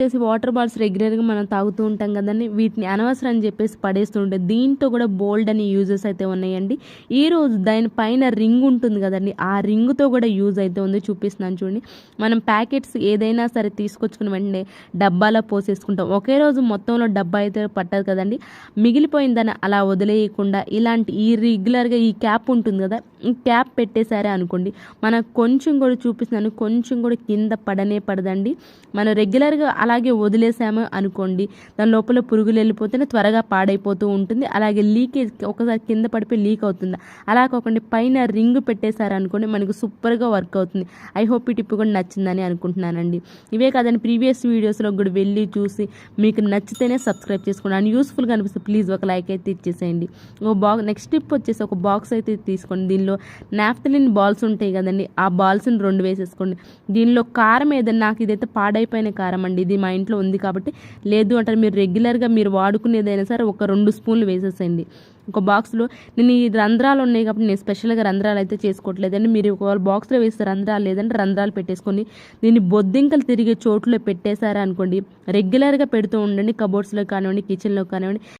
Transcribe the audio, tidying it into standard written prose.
Water bottles రెగ్యులర్గా మనం తాగుతూ ఉంటాం కదండి, వీటిని అనవసరం అని చెప్పేసి పడేస్తూ ఉంటాయి. దీంతో కూడా బోల్డ్ అని యూజెస్ అయితే ఉన్నాయండి. ఈరోజు దానిపైన రింగ్ ఉంటుంది కదండి, ఆ రింగ్తో కూడా యూజ్ అయితే ఉంది, చూపిస్తున్నాను చూడండి. మనం ప్యాకెట్స్ ఏదైనా సరే తీసుకొచ్చుకుని వెంటనే డబ్బాలో పోసేసుకుంటాం. ఒకే రోజు మొత్తంలో డబ్బా అయితే పట్టదు కదండి, మిగిలిపోయిందని అలా వదిలేయకుండా ఇలాంటి ఈ రెగ్యులర్గా ఈ క్యాప్ ఉంటుంది కదా, ఈ క్యాప్ పెట్టేశారే అనుకోండి, మనకు కొంచెం కూడా చూపిస్తున్నాను, కొంచెం కూడా కింద పడనే పడదండి. మనం రెగ్యులర్గా అలాగే వదిలేసాము అనుకోండి, దాని లోపల పురుగులు వెళ్ళిపోతేనే త్వరగా పాడైపోతూ ఉంటుంది. అలాగే లీకేజ్ ఒకసారి కింద పడిపోయి లీక్ అవుతుంది. అలా కాకుండా పైన రింగ్ పెట్టేశారనుకోండి, మనకు సూపర్గా వర్క్ అవుతుంది. ఐ హోప్ ఈ టిప్ కూడా నచ్చిందని అనుకుంటున్నానండి. ఇవే కాదని ప్రీవియస్ వీడియోస్లో కూడా వెళ్ళి చూసి మీకు నచ్చితేనే సబ్స్క్రైబ్ చేసుకోండి. అండ్ యూస్ఫుల్గా అనిపిస్తే ప్లీజ్ ఒక లైక్ అయితే ఇచ్చేసేయండి. నెక్స్ట్ టిప్ వచ్చేసి ఒక బాక్స్ అయితే తీసుకోండి. దీనిలో నాఫ్థలిన్ బాల్స్ ఉంటాయి కదండి, ఆ బాల్స్ని 2 వేసేసుకోండి. దీనిలో కారం ఏదైనా, నాకు ఇదైతే పాడైపోయిన కారం అండి, ఇది మా ఇంట్లో ఉంది కాబట్టి, లేదు అంటారు మీరు రెగ్యులర్గా మీరు వాడుకునేదైనా సరే ఒక 2 స్పూన్లు వేసేసేయండి ఒక బాక్స్లో. నేను ఈ రంధ్రాలు ఉన్నాయి కాబట్టి నేను స్పెషల్గా రంధ్రాలు అయితే చేసుకోవట్లేదండి. మీరు ఒకవేళ బాక్స్లో వేస్తే రంధ్రాలు లేదంటే రంధ్రాలు పెట్టేసుకొని దీన్ని బొద్దింకలు తిరిగే చోట్లో పెట్టేశారా అనుకోండి, రెగ్యులర్గా పెడుతూ ఉండండి, కబోర్డ్స్లో కానివ్వండి, కిచెన్లో కానివ్వండి.